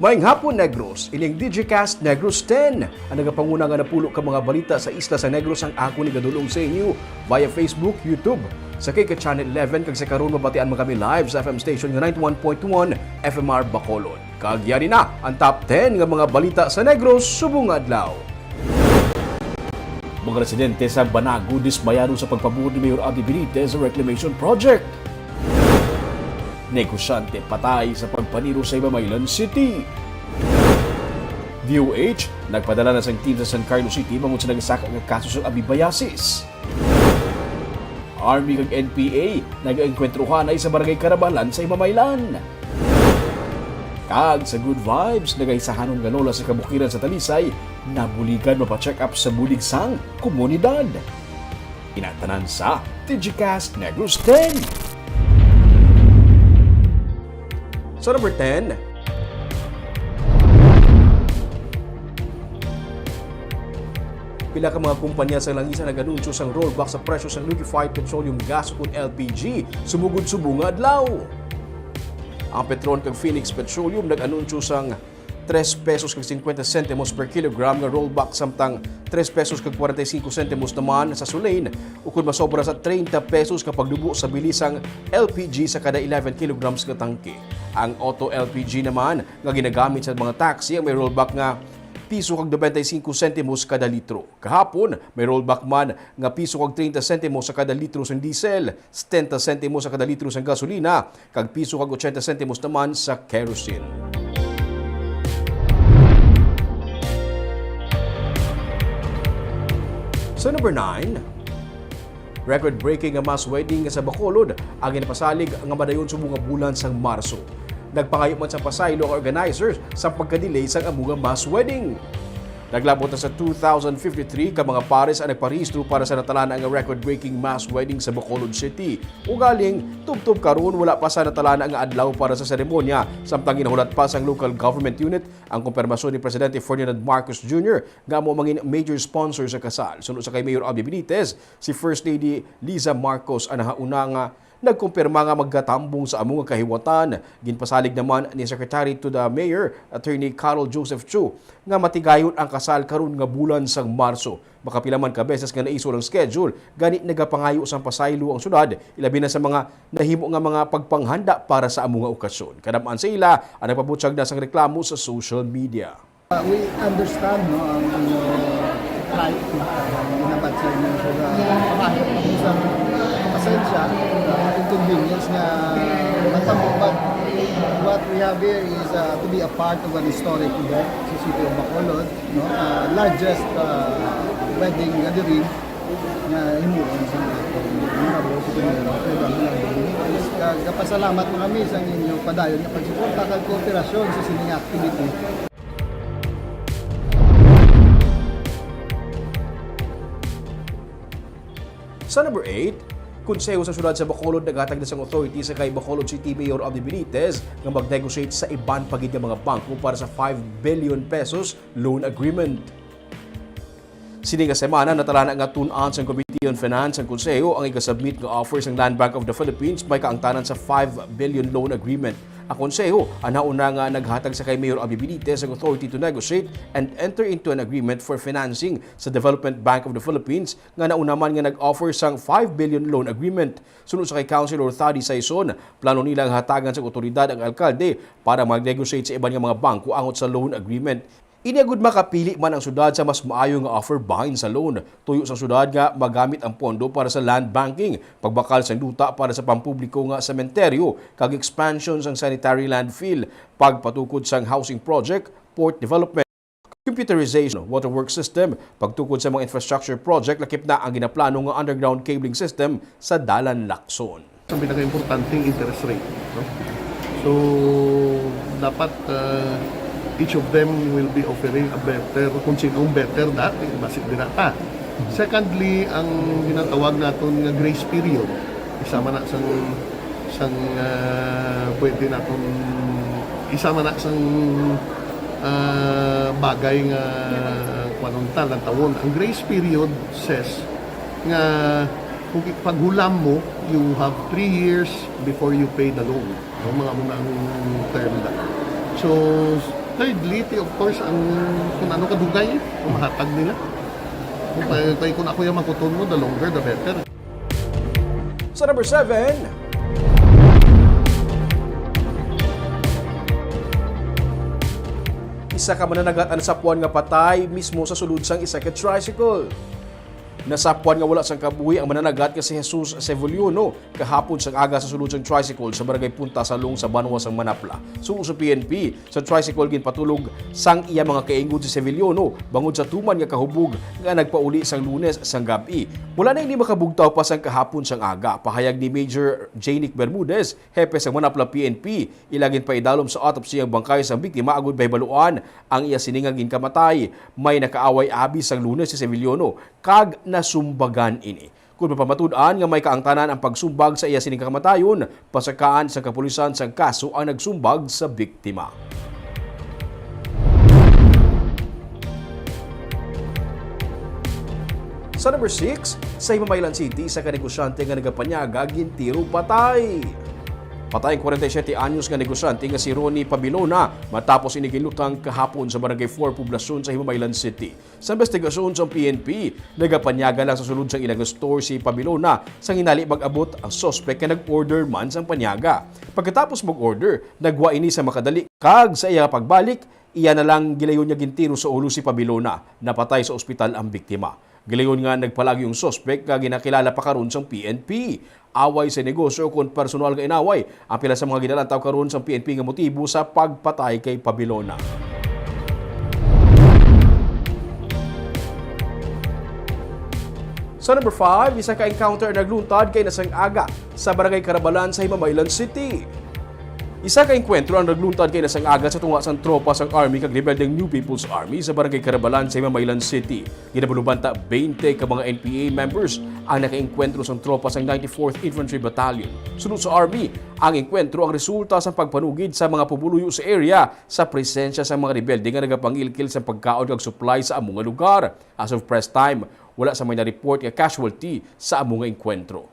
Maayong hapon, Negros. Iling Digicast Negros 10. Ang nagapanguna nga napulo ka mga balita sa isla sa Negros ang ako ni gadulong sa inyo via Facebook, YouTube. Sa Kika Channel 11, kag sa karon mabatian mo kami live sa FM station nga 91.1 FMR Bacolod. Kagyari na ang top 10 nga mga balita sa Negros subong adlaw. Mga residente sa Banago dismayado sa pagpabuod ni Mayor Abby Benitez sa reclamation project. Negosyante patay sa pagpaniro sa Ibamaylan City. DOH nagpadala na sang team sa San Carlos City mangun sa nagasaka nga kaso sa abibayasis. Army kag NPA nag-engkwentruhan ay sa Barangay Karabalan sa Ibamaylan. Kag sa Good Vibes nagaisahanon nga lola sa kabukiran sa Talisay nabuligan mapacheck up sa bulig sang komunidad. Inatanan sa Digicast Negros 10. So number 10, pila ka mga kumpanya sa langisan nag-anunsyo sang rollback sa presyo sa liquefied petroleum gas kung LPG sumugod subong nga adlaw. Ang Petron kag Phoenix Petroleum nag-anunsyo sang 3 pesos kag 50 centimos per kilogram nga rollback samtang 3 pesos kag 45 centimos naman sa Sulain ukod masobra sa 30 pesos kapag dubo sa bilisang LPG sa kada 11 kilograms ka tangke. Ang auto LPG naman nga ginagamit sa mga taxi ang may rollback nga piso kag 95 centimos kada litro. Kahapon, may rollback man nga piso kag 30 centimos sa kada litro sa diesel, 70 centimos sa kada litro sa gasolina, kag piso kag 80 centimos naman sa kerosene. Sa number 9, record-breaking nga mass wedding sa Bacolod ang ginapasalig nga madayon subong nga bulan sang Marso. Nagpangayo man sa pasaylo ang organizers sa pagka-delay sa amuga mass wedding. Naglabot na sa 2,053 ka mga pares ang nagparehistro para sa natalana ang record-breaking mass wedding sa Bacolod City. Ugaling, tubtob karon wala pa sa natalana ang adlaw para sa seremonya, samtang ginahulat pa sa local government unit ang kumpirmasyon ni Presidente Ferdinand Marcos Jr. nga mo mangin major sponsor sa kasal. Sunod sa kay Mayor Abby Benitez, si First Lady Liza Marcos ang nahauna nga nagkumpirma nga magkatambong sa among kahiwatan. Ginpasalig naman ni Secretary to the Mayor, Attorney Carol Joseph Chu, nga matigayon ang kasal karon nga bulan sang Marso. Makapila man ka beses nga naiso ang schedule, gani nagapangayo sang pasaylo ang syudad, ilabi na sa mga nahimo nga mga pagpanghanda para sa among okasyon. Kadamaan sa ila ang nagpabutyag na sang reklamo sa social media. We understand ang right ginabat sa inyo sa pasensya, inconvenience nga matambong, but what we have here is to be a part of an historic event sa City of Bacolod, largest wedding gathering nga himuon sa kapasalamat mo kami sa inyong padayon nga pagsuporta kag kooperasyon sa sining activity. Sa number 8, Konseho sa syudad sa Bacolod naghatag na sang authority sa kay Bacolod City Mayor Abby Benitez nga mag-negotiate sa iban pagid nga mga bangko para sa 5 billion pesos loan agreement. Sini nga semana natalana nga tun-an sa Committee on Finance ang Konseho ang iga-submit nga offer sang Land Bank of the Philippines may kaangtanan sa 5 billion loan agreement. Ang Konseho anauna nga naghatag sa kay Mayor Abby Benitez ang authority to negotiate and enter into an agreement for financing sa Development Bank of the Philippines nga nauna man nga nag-offer sang 5 billion loan agreement. Sunod sa kay Councilor Thady Saison, plano nilang hatagan sa otoridad ang alkalde para mag-negotiate sa iban nga mga bangko angot sa loan agreement. Iniagud makapili man ang syudad sa mas maayo nga offer bahin sa loan. Tuyo sa syudad nga magamit ang pondo para sa land banking, pagbakal sa duta para sa pampubliko nga sementeryo, kag expansion sang sanitary landfill, pagpatukod sang housing project, port development, computerization, waterwork system, pagtukod sa mga infrastructure project, lakip na ang ginaplano nga underground cabling system sa Dalan Lacson. Ang pinaka-importanting interest rate. No? So, dapat each of them will be offering a better, kung sinong better dati, basig din nata. Secondly, ang ginatawag natin nga grace period, isama na sang pwede natin isama na sang bagay nga kwanontal ng taon. Ang grace period says nga kung paghulam mo, you have 3 years before you pay the loan. No, mga munang term na. So, Thirdly, of course, ang kung ano kadugay, kung mahatag nila. Kung ako yung makuton mo, the longer, the better. Sa number 7, isa ka mananagat ang sapuan nga patay mismo sa sulod sang isa ka tricycle. Nasapuan nga wala sang kabuhi ang mananagat nga si Jesus Sevillano kahapon sang aga sa sulod sang tricycle sa barangay Punta Salong sa Banwa sang Manapla. Suo sa PNP, sa tricycle ginpatulog sang iya mga kaingod si Sevillano bangod sa tuman nga kahubog nga nagpauli sang Lunes sang gabi. Mula na hindi makabugtaw pa sang kahapon sang aga, pahayag ni Major Janic Bermudez, hepe sa Manapla PNP, ilagin pa idalom sa autopsy ang bangkay sang biktima agud baybaluan ang iya siningang ginkamatay. May nakaaway abi sang Lunes si Sevillano kag nasumbagan ini. Kung mapamatud-an nga may kaangtanan ang pagsumbag sa iya sining kamatayon, pasakaan sa kapulisan sa kaso ang nagsumbag sa biktima. Sa number 6, sa Himamaylan City, sa kanegosyante nga nagapanyaga, gintiro patay. Patay ang 47 anyos nga negosyante nga si Ronnie Pabilona matapos inigilutang kahapon sa Barangay 4 Poblasyon sa Himamaylan City. Sa investigasyon sa PNP, nagapanyaga lang sa sulod sa ilang store si Pabilona sa hinali mag-abot ang suspect nga nag-order man sa panyaga. Pagkatapos mag-order, nagwa ini sa makadali kag sa iya pagbalik, iya na lang gilayon niya gintiro sa ulo si Pabilona. Napatay sa ospital ang biktima. Gilayon nga nagpalagi yung suspect nga ginakilala pa karon sa PNP. Away sa negosyo kung personal nga inaway ang pila sa mga ginalantaw karon sa PNP nga motibo sa pagpatay kay Pabilona. Sa number 5, isa ka encounter nagluntad kay nasang aga sa Barangay Carabalan sa Himamaylan City. Isa ka enkwentro ang nagluntad kay nasang aga sa tunga sang tropa sang Army kag rebeldeng New People's Army sa Barangay Carabalan sa Himamaylan City. Ginabalubanta 20 ka mga NPA members ang nakaengkwentro sang tropa sang 94th Infantry Battalion. Sunod sa Army, ang engkwentro ang resulta sa pagpanugid sa mga pumuluyo sa area sa presensya sa mga rebelde nga nagapangilkil sa pagkaon kag supply sa among nga lugar. As of press time, wala sa may na-report nga casualty sa among nga engkwentro.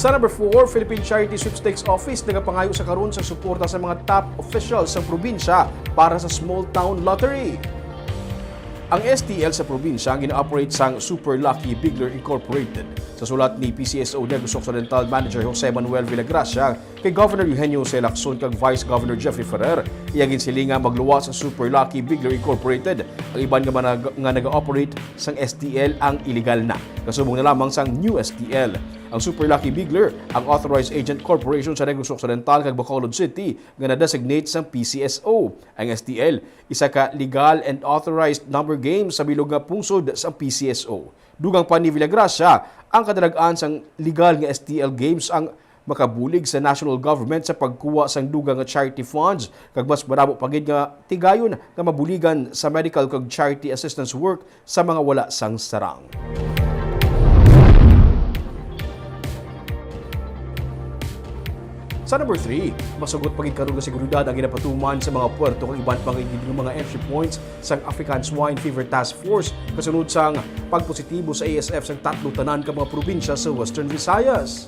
Sa number 4, Philippine Charity Sweepstakes Office nagapangayo sa karon sa suporta sa mga top officials sa probinsya para sa Small Town Lottery. Ang STL sa probinsya ang gina-operate sang Super Lucky Bigler Incorporated. Sa sulat ni PCSO Negros Occidental Manager Jose Manuel Villagracia kay Governor Eugenio C. Lacson kag Vice Governor Jeffrey Ferrer, iyagin silinga magluwa sa Super Lucky Bigler Incorporated. Ang iban nga naga-operate sang STL ang illegal na. Kasubong na lamang sang New STL. Ang Super Lucky Bigler, ang Authorized Agent Corporation sa Negros Occidental kag Bacolod City nga na-designate sa PCSO. Ang STL, isa ka legal and authorized number game sa bilog nga pungsod sa PCSO. Dugang pa ni Villagracia, ang kadalagaan sang legal nga STL games ang makabulig sa national government sa pagkuha sang dugang nga charity funds kag mas maramo pagid nga tigayon nga mabuligan sa medical kag charity assistance work sa mga wala sang sarang. Sa number 3, masugot pagid karon nga seguridad ang ginapatuman sa mga puerto kag iban pang mga entry points sang African Swine Fever Task Force kasunod sang pagpositibo sa ASF sang tatlo tanan ka mga probinsya sa Western Visayas.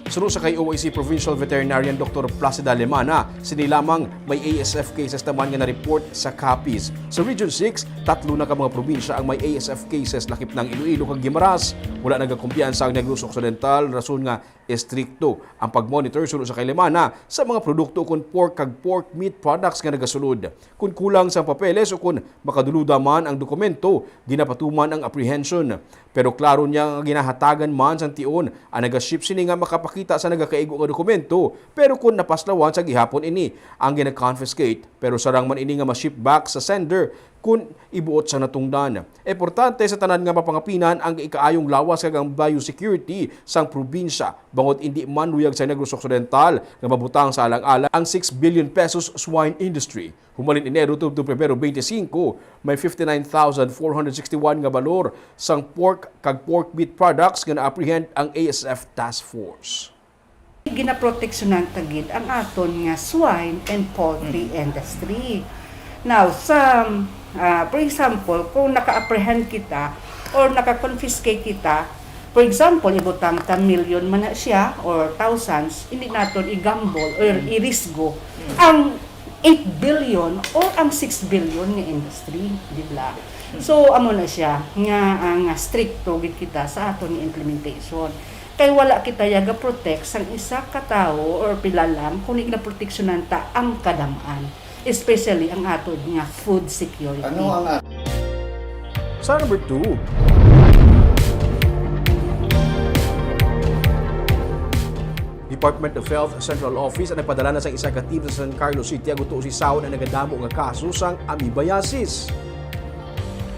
Sunod sa kay OIC Provincial Veterinarian Dr. Placida Lemana, sinilamang may ASF cases naman nga na-report sa Capiz. Sa Region 6, tatlo na ka mga probinsya ang may ASF cases lakip ng Iloilo kag Guimaras. Wala nagakumpiyansa ang Negros Occidental, rason nga estrikto ang pag-monitor sunod sa kay Lemana sa mga produkto kung pork kag pork meat products nga nagasulod. Kung kulang sa papeles o kung makaduluda man ang dokumento, ginapatuman ang apprehension. Pero klaro niya nga ginahatagan man sa tion ang naga-ship sini nga makapakita sa nagakaigo nga dokumento, pero kung napaslawan sa gihapon ini ang gina-confiscate, pero sarang man ini nga ma-ship back sa sender kung ibuot sa natungdan. Importante sa tanan nga mapangapinan ang ikaayong lawas kag ang biosecurity sang probinsya bangod hindi man luyag sa Negros Occidental nga mabutang sa alang-alang ang 6 billion pesos swine industry. Humalin Enero to Pebrero 25, may 59,461 nga balor sang pork kag pork meat products nga na-apprehend ang ASF Task Force. Ginaproteksyonan tagid ang aton nga swine and poultry industry. Now, for example, kung naka-apprehend kita or naka-confiscate kita For example, ibutang 10 million man na siya or thousands, hindi naton i-gamble or i-risgo ang 8 billion or ang 6 billion nga industry, di ba? So amo na siya nga stricto gid kita sa aton nga implementation. Kay wala kita yaga protect sang isa ka tawo or pila lang kunig na proteksyonan ta ang kadamaan, especially ang aton nga food security. Ano ang Sa number 2, Department of Health Central Office ang nagpadala na sa isa ka team sa San Carlos City aguto si Sao na nagadamo nga kaso sang amoebiasis.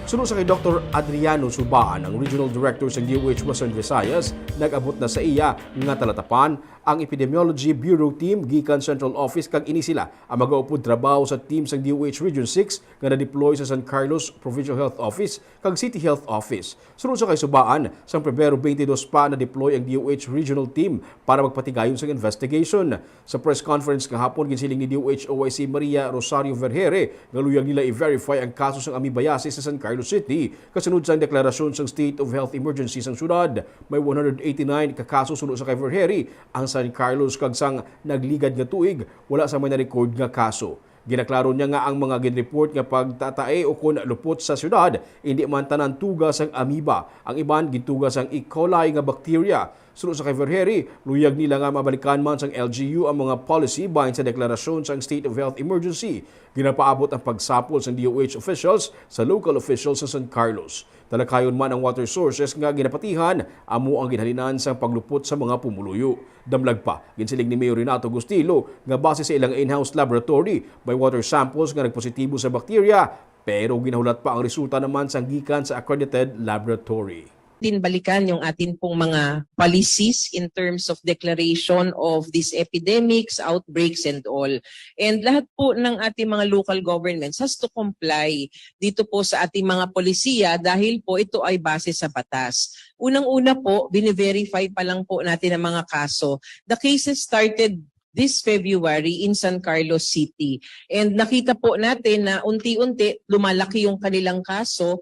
Sunod sa kay Dr. Adriano Subaan, ang Regional Director sa DOH Western Visayas, nag-abot na sa iya nga talatapan ang Epidemiology Bureau Team gikan Central Office kag ini sila ang magaupod trabaho sa team sa DOH Region 6 nga na-deploy sa San Carlos Provincial Health Office kag City Health Office. Sunod sa kay Subaan, sa Pebrero 22 pa na-deploy ang DOH Regional Team para magpatigayon sa investigation. Sa press conference kahapon, ginsiling ni DOH OIC Maria Rosario Vergere nga luyag nila i-verify ang kaso ng amoebiasis sa San Carlos City kasunod sa deklarasyon sa State of Health Emergency sa syudad. May 189 ka kaso sunod sa kay Vergere ang San Carlos kag sang nagligad nga tuig wala sa may na-record nga kaso. Ginaklaro niya nga ang mga ginreport nga pagtatae o kun lupot sa syudad hindi man tanan tugas ang amoeba, ang iban gitugas ang E. coli nga bacteria. Sunod sa kay Vergere, luyag nila nga mabalikan man sang LGU ang mga policy bahin sa deklarasyon sang State of Health Emergency. Ginapaabot ang pagsapol sa DOH officials sa local officials sa San Carlos. Talakayon man ang water sources nga ginapatihan, amo ang ginhalinan sa paglupot sa mga pumuluyo. Damlag pa, ginsiling ni Mayor Renato Gustilo nga base sa ilang in-house laboratory, may water samples nga nagpositibo sa bacteria, pero ginahulat pa ang resulta naman sa gikan sa accredited laboratory. Din balikan yung atin pong mga policies in terms of declaration of these epidemics, outbreaks and all. And lahat po ng ating mga local governments has to comply dito po sa ating mga polisiya dahil po ito ay base sa batas. Unang-una po, bine-verify pa lang po natin ang mga kaso. The cases started this February in San Carlos City. And nakita po natin na unti-unti lumalaki yung kanilang kaso.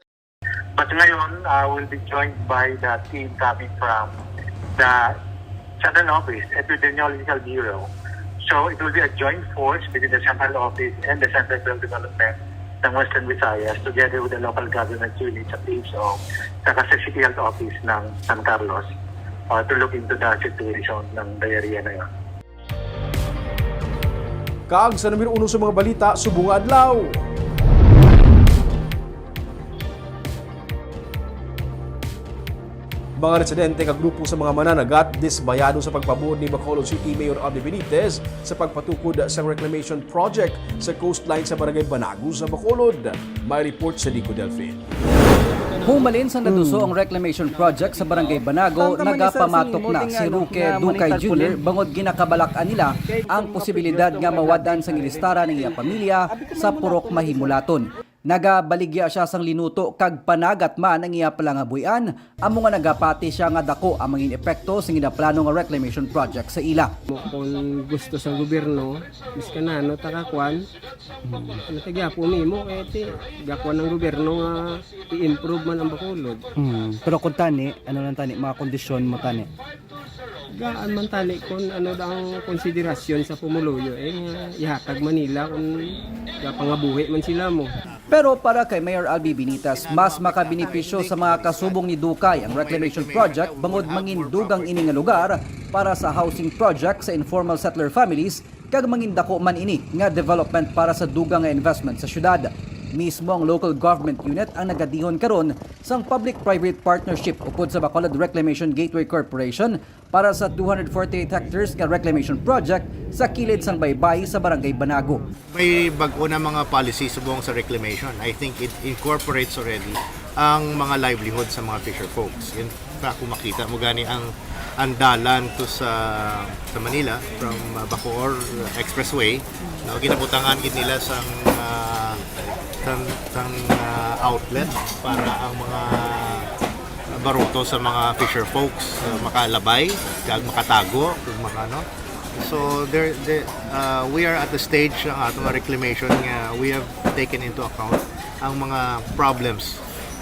But ngayon, we'll be joined by the team coming from the Central Office, Epidemiological Bureau. So it will be a joint force between the Central Office and the Center for Development ng Western Visayas together with the local government units at PHO saka sa City Health Office ng San Carlos to look into the situation ng diarrhea na yun. Kag sa numero 1 sa mga balita, subong adlaw. Mga residente kag grupo sa mga mananagat disbayado sa pagpabuod ni Bacolod City Mayor Abdi Benitez sa pagpatukod sa reclamation project sa coastline sa Barangay Banago sa Bacolod. May report sa Dico Delfin. Humalin sa naduso ang reclamation project sa Barangay Banago, nagapamatok na si Ruque Ducay Jr. bangod ginakabalak-an nila ang posibilidad nga mawadan sa ngilistara ng iya pamilya sa Purok Mahimulaton. Nagabaligya siya sang linuto kag panagat man ang iya palangabuyan, amo nga nagapati siya nga dako ang mga epekto sa ginaplano nga reclamation project sa ila. Kung gusto sa gobyerno, miska na no takakwan, ano tagyapo nimo kay ti gakwan ng gobyerno nga i-improve man ang Bacolod. Pero kung tani, ano lang tani mga kondisyon mo tani? Gaan man tali kung ano daw ang konsiderasyon sa pumuluyo nga ihatag Manila kung gapangabuhi man sila mo. Pero para kay Mayor Albi Benitez, mas makabenepisyo sa mga kasubong ni Ducay ang reclamation project bangod mangindugang ini nga lugar para sa housing project sa informal settler families kag mangindako man ini nga development para sa dugang nga investment sa syudad. Mismo ang local government unit ang nagadihon karon sang public-private partnership upod sa Bacolod Reclamation Gateway Corporation para sa 248 hectares nga reclamation project sa kilid sang baybay sa Barangay Banago. May bago na mga policy subong sa reclamation. I think it incorporates already ang mga livelihood sa mga fisher folks. Yun pa kung makita mo gani ang dalan to sa Manila from Bacoor Expressway. No, ginabutangan gid nila sang outlet para ang mga baruto sa mga fisher folks makalabay kag makatago kung makano. So we are at the stage ng atong reclamation nga we have taken into account ang mga problems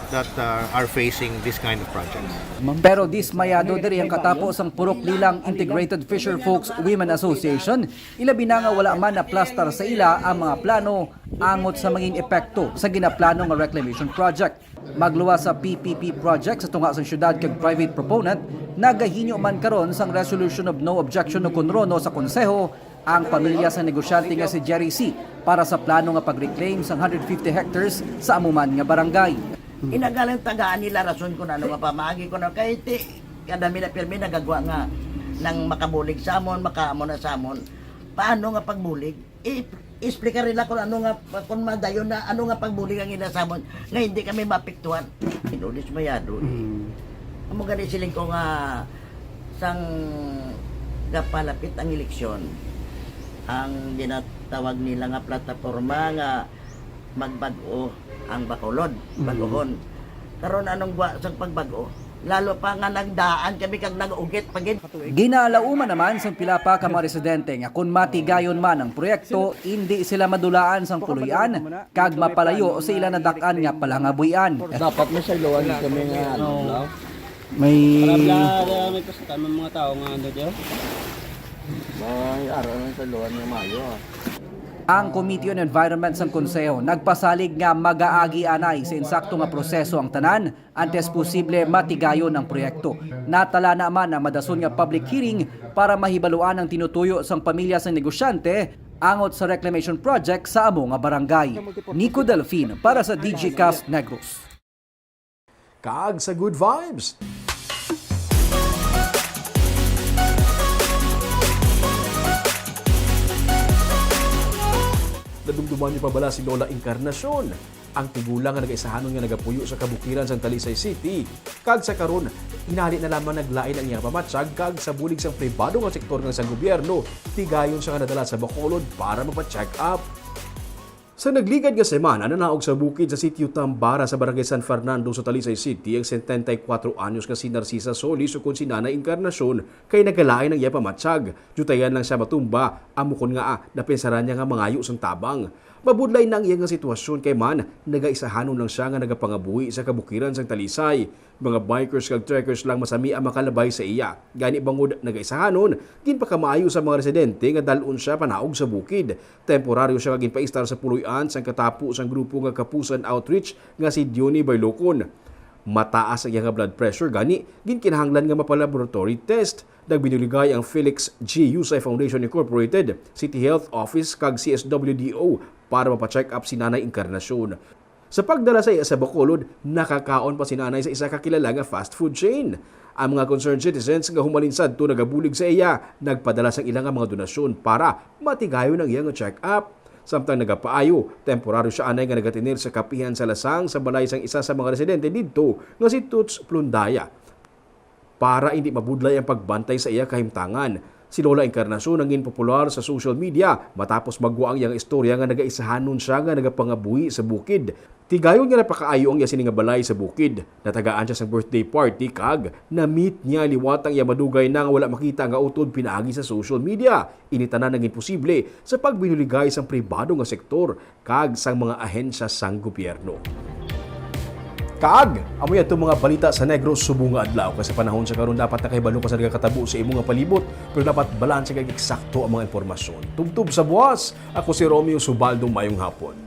that are facing this kind of projects. Pero dismayado diri ang katapos ang purok nilang Integrated Fisher Folks Women Association, ilabi na nga wala man na plastar sa ila ang mga plano angot sa maging epekto sa ginaplano nga reclamation project. Magluwa sa PPP project sa tunga sa syudad kag private proponent, nagahinyo man karon sang resolution of no objection no kunrono sa konseho ang pamilya sa negosyante nga si Jerry C. para sa plano nga pag-reclaim sang 150 hectares sa amuman nga barangay. Inagalang tagaan nila rason ko na nga pamagi ko na kay ti kadami na pirmi nagagawa nga nang makabulig samon makaamo na samon paano nga pagbulig explica rin ako ano nga kung madayon na ano nga pagbulig ang inasamon nga hindi kami mapiktuan inulis mayado amo gani siling ko nga sang kapalapit ang eleksyon ang ginatawag nila nga plataporma nga magbag-o ang Bacolod, Bagohon. Karon anong sa pagbago? Lalo pa nga nagdaan kami kag nag-ugit pagin. Ginalauman naman sa pila pa ka mga residente nga kung matigayon man ang proyekto, hindi sila madulaan sang puluyan kag mapalayo sa ila nadakan nga palangabuyan. Dapat may sayloan kami nga May May pasatan ng mga tao nga ano diyo. may araw ng sayloan nga mayo. ang Committee on Environment sang Konseho nagpasalig nga magaagi anay sa insakto nga proseso ang tanan antes posible matigayon ang proyekto. Natala naman ang madason nga public hearing para mahibaluan ang tinutuyo sang pamilya sang negosyante angot sa reclamation project sa amo nga barangay. Nico Delfin para sa DGCast Negros. Kaag sa good vibes. Nadumduman niyo pa bala si Lola Encarnacion, ang tigulang nga nag-isahanon nga nagapuyo sa kabukiran sa Talisay City. Kag sa karon, hinali na lamang naglain ang iyang pamatsag kag sa bulig sang pribado nga sektor ng sang gobyerno, tigayon siya nga nadala sa Bacolod para mapacheck up. Sa nagligad nga semana, nanaog sa bukid sa sitio Tambara sa Barangay San Fernando sa Talisay City ang 74 anyos nga si Narcisa Solis o kung si Nanay Encarnacion kay nagalain ng iya pamatsag. Jutayan lang siya matumba, amukon nga napensaran niya nga mangayo sang tabang. Mabudlay na ang iya nga sitwasyon kay man, nagaisahanon lang siya nga nagapangabuhi sa kabukiran sang Talisay. Mga bikers kag trekkers lang masami ang makalabay sa iya. Gani bangod nagaisahanon, ginpakamaayo sa mga residente nga dalon siya panaog sa bukid. Temporaryo siya kagin paistar sa puloy-an sang katapo sang grupo nga Kapusan Outreach nga si Diony Bailocon. Mataas ang iyang blood pressure gani ginkinahanglan nga mapalaboratory test. Nagbinuligay ang Felix G. Yusay Foundation Incorporated, City Health Office kag CSWDO para mapacheck up si Nanay Encarnacion. Sa pagdala sa iya sa Bacolod, nakakaon pa si Nanay sa isa kakilala nga fast food chain. Ang mga concerned citizens nga humalinsad to nagabulig sa iya, nagpadala sa ilang mga donasyon para matigayon ang iyang check up. Samtang nagapaayo, temporaryo siya anay nga nagatinir sa kapihan sa Lasang sa balay sang isa sa mga residente didto nga si Toots Plundaya. Para hindi mabudlay ang pagbantay sa iya kahimtangan, si Lola Encarnacion nangin popular sa social media matapos magwa ang iyang istorya nga nagaisahanon siya nga nagapangabuhi sa bukid. Tigayon nga napakaayo ang iya sining balay sa bukid. Natagaan siya sa birthday party kag na-meet niya liwat ang iya madugay na nga wala makita nga utod pinaagi sa social media. Initanan naging posible sa pagbinuligay sa pribado nga sektor kag sang mga ahensya sang gobyerno. Kaag, amoy ato mga balita sa Negros subong nga adlaw kasi panahon sa karon dapat nakahibalo ka sa nagakatabo sa imong nga palibot pero dapat balanse kag eksakto ang mga impormasyon. Tubtob sa buwas, ako si Romeo Subaldo, mayong hapon.